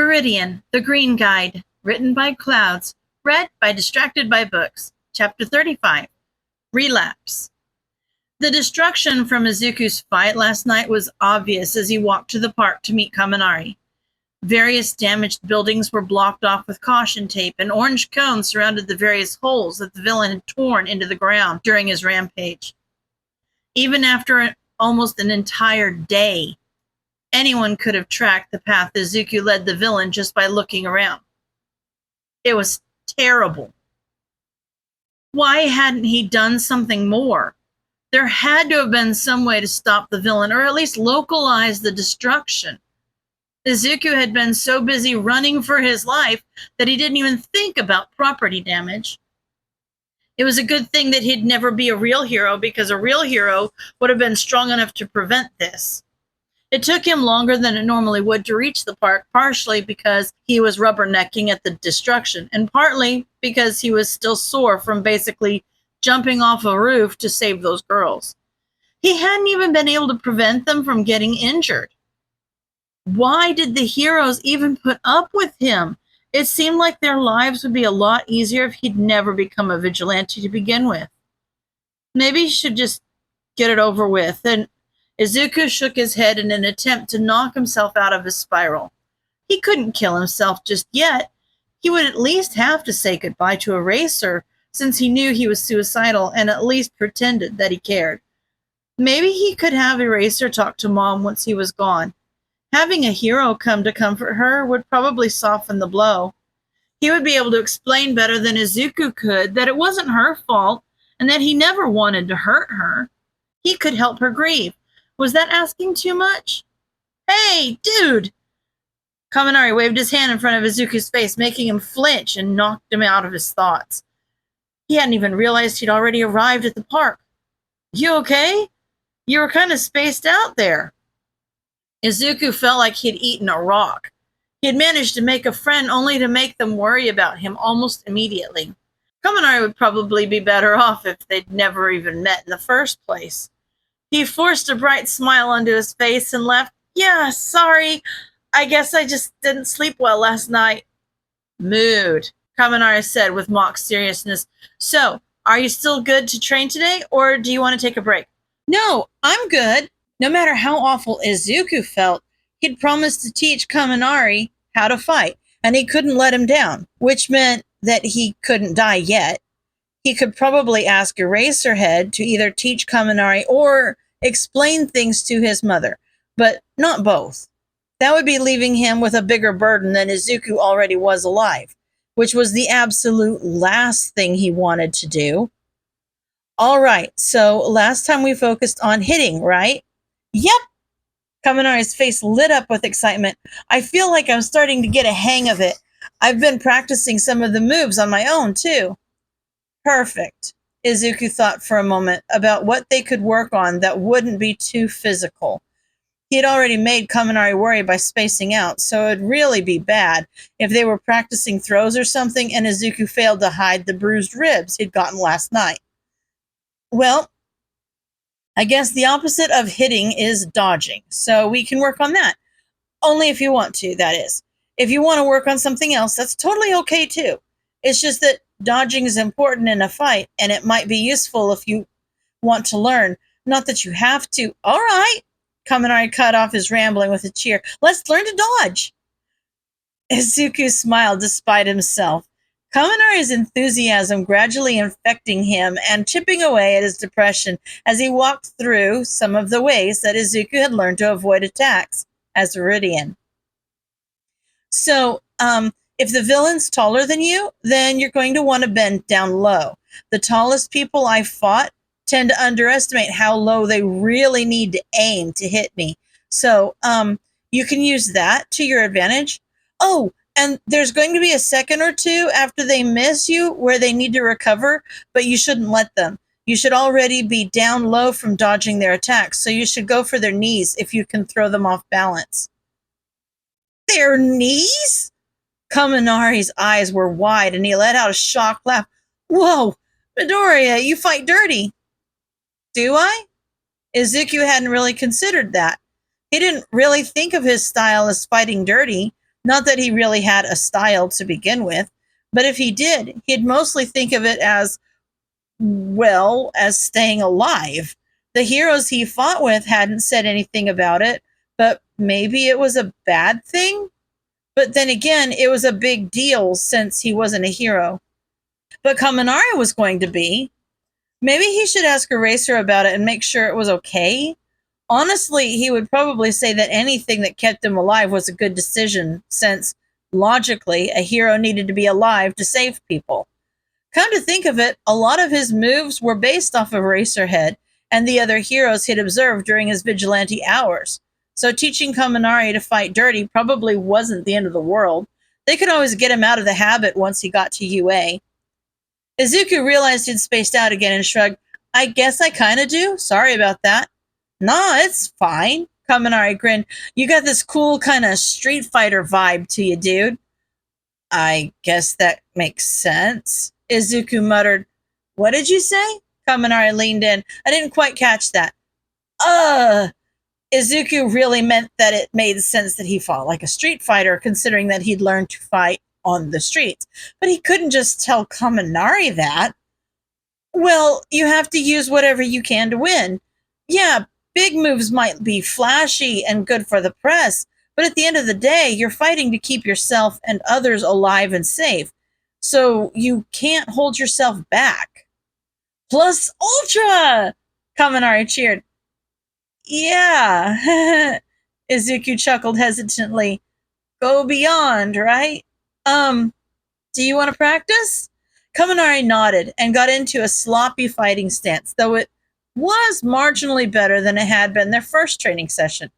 Viridian, the Green Guide, written by Clouds, read by Distracted by Books, Chapter 35, Relapse. The destruction from Izuku's fight last night was obvious as he walked to the park to meet Kaminari. Various damaged buildings were blocked off with caution tape, and orange cones surrounded the various holes that the villain had torn into the ground during his rampage. Even after almost an entire day, anyone could have tracked the path Izuku led the villain just by looking around. It was terrible. Why hadn't he done something more? There had to have been some way to stop the villain, or at least localize the destruction. Izuku had been so busy running for his life that he didn't even think about property damage. It was a good thing that he'd never be a real hero, because a real hero would have been strong enough to prevent this. It took him longer than it normally would to reach the park, partially because he was rubbernecking at the destruction, and partly because he was still sore from basically jumping off a roof to save those girls. He hadn't even been able to prevent them from getting injured. Why did the heroes even put up with him? It seemed like their lives would be a lot easier if he'd never become a vigilante to begin with. Maybe he should just get it over with. And Izuku shook his head in an attempt to knock himself out of his spiral. He couldn't kill himself just yet. He would at least have to say goodbye to Eraser, since he knew he was suicidal and at least pretended that he cared. Maybe he could have Eraser talk to Mom once he was gone. Having a hero come to comfort her would probably soften the blow. He would be able to explain better than Izuku could that it wasn't her fault and that he never wanted to hurt her. He could help her grieve. Was that asking too much? Hey, dude! Kaminari waved his hand in front of Izuku's face, making him flinch and knocked him out of his thoughts. He hadn't even realized he'd already arrived at the park. You okay? You were kind of spaced out there. Izuku felt like he'd eaten a rock. He had managed to make a friend only to make them worry about him almost immediately. Kaminari would probably be better off if they'd never even met in the first place. He forced a bright smile onto his face and laughed. Yeah, sorry. I guess I just didn't sleep well last night. Mood, Kaminari said with mock seriousness. So, are you still good to train today, or do you want to take a break? No, I'm good. No matter how awful Izuku felt, he'd promised to teach Kaminari how to fight, and he couldn't let him down, which meant that he couldn't die yet. He could probably ask Eraserhead to either teach Kaminari or explain things to his mother, but not both. That would be leaving him with a bigger burden than Izuku already was alive, which was the absolute last thing he wanted to do. All right, so last time we focused on hitting, right? Yep. Kaminari's face lit up with excitement. I feel like I'm starting to get a hang of it. I've been practicing some of the moves on my own, too. Perfect. Izuku thought for a moment about what they could work on that wouldn't be too physical. He had already made Kaminari worry by spacing out, so it'd really be bad if they were practicing throws or something and Izuku failed to hide the bruised ribs he'd gotten last night. Well, I guess the opposite of hitting is dodging, so we can work on that. Only if you want to, that is. If you want to work on something else, that's totally okay too. It's just that dodging is important in a fight, and it might be useful if you want to learn. Not that you have to. All right. Kaminari cut off his rambling with a cheer. Let's learn to dodge. Izuku smiled despite himself. Kaminari's enthusiasm gradually infecting him and chipping away at his depression as he walked through some of the ways that Izuku had learned to avoid attacks as Viridian. So, if the villain's taller than you, then you're going to want to bend down low. The tallest people I've fought tend to underestimate how low they really need to aim to hit me. So, you can use that to your advantage. Oh, and there's going to be a second or two after they miss you where they need to recover, but you shouldn't let them. You should already be down low from dodging their attacks, so you should go for their knees if you can throw them off balance. Their knees? Kaminari's eyes were wide and he let out a shocked laugh. Whoa, Midoriya, you fight dirty. Do I? Izuku hadn't really considered that. He didn't really think of his style as fighting dirty. Not that he really had a style to begin with, but if he did, he'd mostly think of it as, well, as staying alive. The heroes he fought with hadn't said anything about it, but maybe it was a bad thing? But then again, it was a big deal since he wasn't a hero. But Kaminari was going to be. Maybe he should ask Eraser about it and make sure it was okay. Honestly, he would probably say that anything that kept him alive was a good decision, since, logically, a hero needed to be alive to save people. Come to think of it, a lot of his moves were based off of Eraserhead and the other heroes he'd observed during his vigilante hours. So teaching Kaminari to fight dirty probably wasn't the end of the world. They could always get him out of the habit once he got to UA. Izuku realized he'd spaced out again and shrugged. I guess I kinda do. Sorry about that. Nah, it's fine. Kaminari grinned. You got this cool kinda Street Fighter vibe to you, dude. I guess that makes sense. Izuku muttered. What did you say? Kaminari leaned in. I didn't quite catch that. Izuku really meant that it made sense that he fought like a street fighter, considering that he'd learned to fight on the streets. But he couldn't just tell Kaminari that. Well, you have to use whatever you can to win. Yeah, big moves might be flashy and good for the press, but at the end of the day, you're fighting to keep yourself and others alive and safe. So you can't hold yourself back. Plus Ultra! Kaminari cheered. Yeah. Izuku chuckled hesitantly. Go beyond, right? Do you want to practice? Kaminari nodded and got into a sloppy fighting stance, though it was marginally better than it had been their first training session.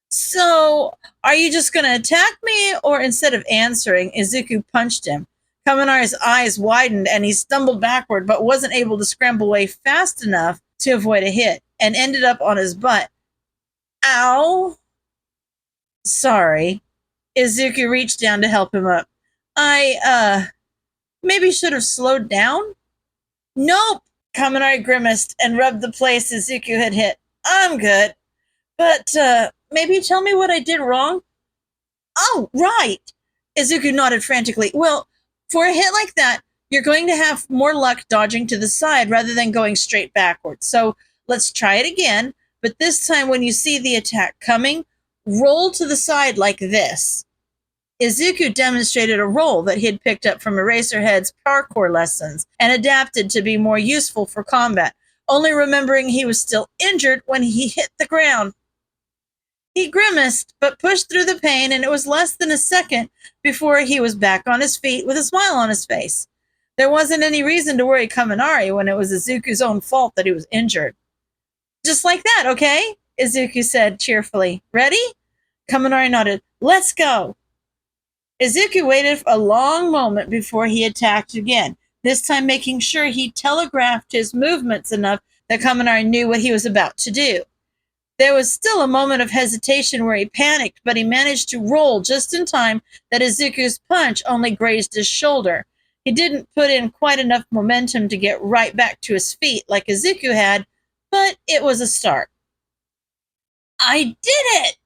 So, are you just going to attack me? Or instead of answering, Izuku punched him. Kaminari's eyes widened and he stumbled backward, but wasn't able to scramble away fast enough to avoid a hit, and ended up on his butt. Ow! Sorry. Izuku reached down to help him up. Maybe should have slowed down? Nope! Kaminari grimaced and rubbed the place Izuku had hit. I'm good. But, maybe tell me what I did wrong? Oh, right! Izuku nodded frantically. Well, for a hit like that, you're going to have more luck dodging to the side rather than going straight backwards. So, let's try it again, but this time when you see the attack coming, roll to the side like this. Izuku demonstrated a roll that he'd picked up from Eraserhead's parkour lessons and adapted to be more useful for combat, only remembering he was still injured when he hit the ground. He grimaced, but pushed through the pain, and it was less than a second before he was back on his feet with a smile on his face. There wasn't any reason to worry Kaminari when it was Izuku's own fault that he was injured. Just like that, okay? Izuku said cheerfully. Ready? Kaminari nodded. Let's go! Izuku waited a long moment before he attacked again, this time making sure he telegraphed his movements enough that Kaminari knew what he was about to do. There was still a moment of hesitation where he panicked, but he managed to roll just in time that Izuku's punch only grazed his shoulder. He didn't put in quite enough momentum to get right back to his feet like Izuku had, but it was a start. I did it!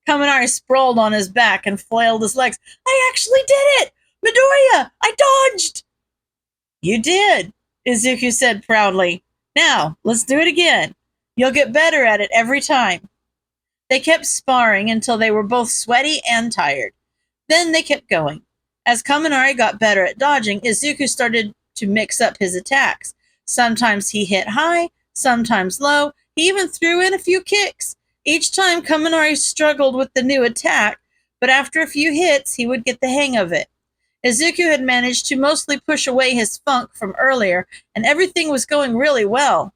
Kaminari sprawled on his back and flailed his legs. I actually did it! Midoriya! I dodged! You did, Izuku said proudly. Now, let's do it again. You'll get better at it every time. They kept sparring until they were both sweaty and tired. Then they kept going. As Kaminari got better at dodging, Izuku started to mix up his attacks. Sometimes he hit high, sometimes low. He even threw in a few kicks. Each time Kaminari struggled with the new attack, but after a few hits, he would get the hang of it. Izuku had managed to mostly push away his funk from earlier, and everything was going really well.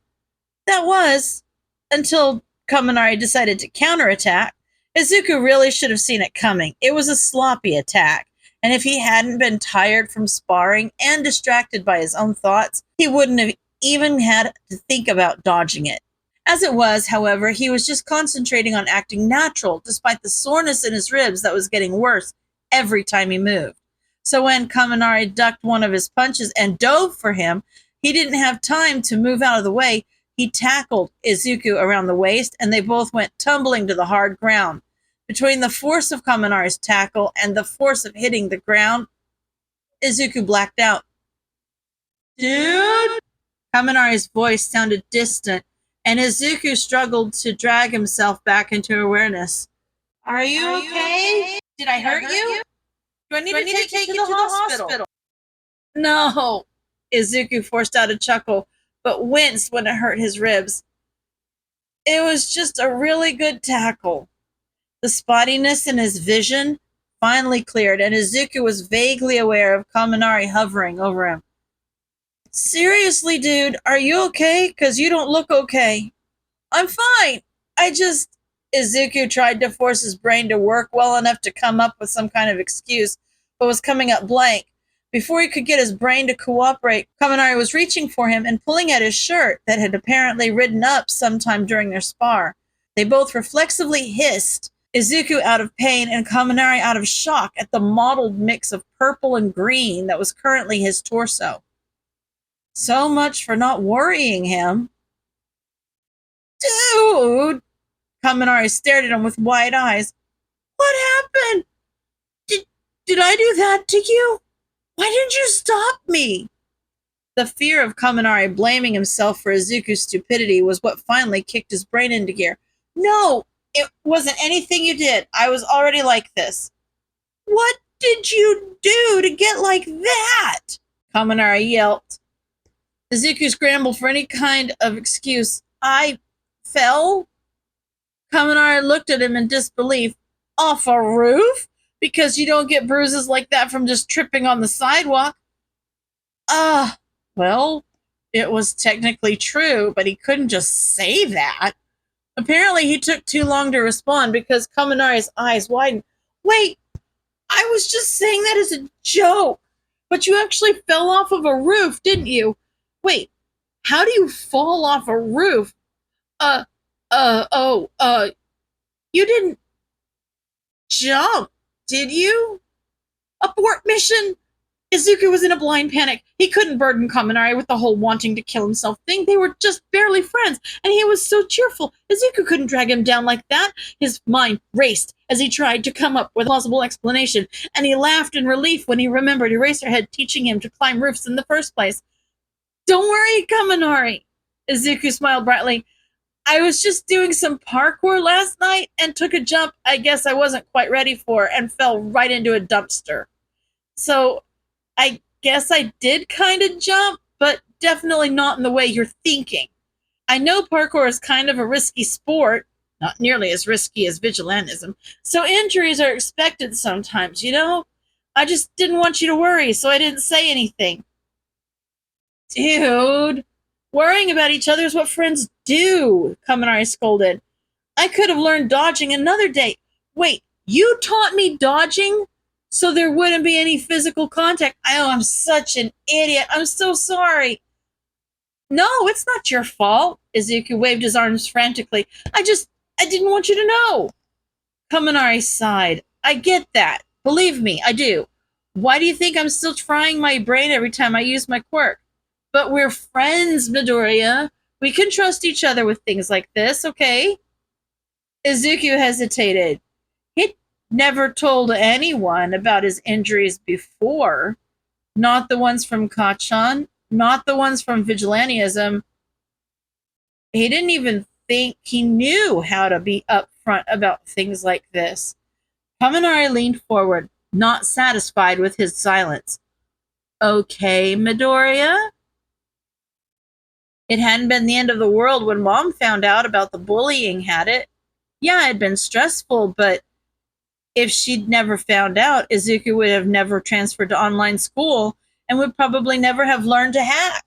That was, until Kaminari decided to counterattack. Izuku really should have seen it coming. It was a sloppy attack, and if he hadn't been tired from sparring and distracted by his own thoughts, he wouldn't have even had to think about dodging it. As it was, however, he was just concentrating on acting natural, despite the soreness in his ribs that was getting worse every time he moved. So when Kaminari ducked one of his punches and dove for him, he didn't have time to move out of the way. He tackled Izuku around the waist, and they both went tumbling to the hard ground. Between the force of Kaminari's tackle and the force of hitting the ground, Izuku blacked out. Dude? Kaminari's voice sounded distant, and Izuku struggled to drag himself back into awareness. Are you okay? Did I hurt you? Do I need to take you to the hospital? No. Izuku forced out a chuckle, but winced when it hurt his ribs. It was just a really good tackle. The spottiness in his vision finally cleared, and Izuku was vaguely aware of Kaminari hovering over him. Seriously, dude, are you okay? 'Cause you don't look okay. I'm fine. Izuku tried to force his brain to work well enough to come up with some kind of excuse, but was coming up blank. Before he could get his brain to cooperate, Kaminari was reaching for him and pulling at his shirt that had apparently ridden up sometime during their spar. They both reflexively hissed, Izuku out of pain and Kaminari out of shock at the mottled mix of purple and green that was currently his torso. So much for not worrying him. Dude! Kaminari stared at him with wide eyes. What happened? Did I do that to you? Why didn't you stop me? The fear of Kaminari blaming himself for Izuku's stupidity was what finally kicked his brain into gear. No, it wasn't anything you did. I was already like this. What did you do to get like that? Kaminari yelped. Izuku scrambled for any kind of excuse. I fell? Kaminari looked at him in disbelief. Off a roof? Because you don't get bruises like that from just tripping on the sidewalk. Well, it was technically true, but he couldn't just say that. Apparently, he took too long to respond because Kaminari's eyes widened. Wait, I was just saying that as a joke. But you actually fell off of a roof, didn't you? Wait, how do you fall off a roof? You didn't jump, did you? Abort mission! Izuku was in a blind panic. He couldn't burden Kaminari with the whole wanting to kill himself thing. They were just barely friends, and he was so cheerful. Izuku couldn't drag him down like that. His mind raced as he tried to come up with a plausible explanation, and he laughed in relief when he remembered Eraserhead teaching him to climb roofs in the first place. Don't worry, Kaminari. Izuku smiled brightly. I was just doing some parkour last night and took a jump I guess I wasn't quite ready for and fell right into a dumpster. So I guess I did kind of jump, but definitely not in the way you're thinking. I know parkour is kind of a risky sport, not nearly as risky as vigilantism, so injuries are expected sometimes, you know? I just didn't want you to worry, so I didn't say anything. Dude, worrying about each other is what friends do, Kaminari scolded. I could have learned dodging another day. Wait, you taught me dodging? So there wouldn't be any physical contact. I'm such an idiot. I'm so sorry. No, it's not your fault. Izuku waved his arms frantically. I didn't want you to know. Kaminari sighed. I get that. Believe me, I do. Why do you think I'm still trying my brain every time I use my quirk? But we're friends, Midoriya. We can trust each other with things like this, okay? Izuku hesitated. He'd never told anyone about his injuries before. Not the ones from Kacchan, not the ones from Vigilantism. He didn't even think he knew how to be upfront about things like this. Kaminari leaned forward, not satisfied with his silence. Okay, Midoriya? It hadn't been the end of the world when Mom found out about the bullying, had it? Yeah, it had been stressful, but if she'd never found out, Izuku would have never transferred to online school and would probably never have learned to hack.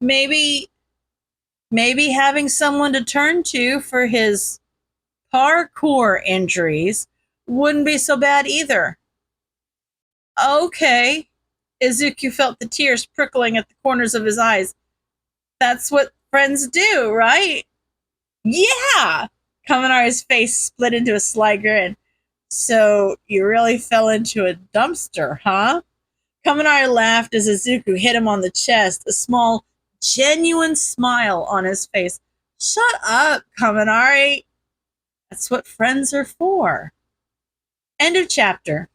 Maybe having someone to turn to for his parkour injuries wouldn't be so bad either. Okay. Izuku felt the tears prickling at the corners of his eyes. That's what friends do, right? Yeah! Kaminari's face split into a sly grin. So, you really fell into a dumpster, huh? Kaminari laughed as Izuku hit him on the chest, a small, genuine smile on his face. Shut up, Kaminari. That's what friends are for. End of chapter.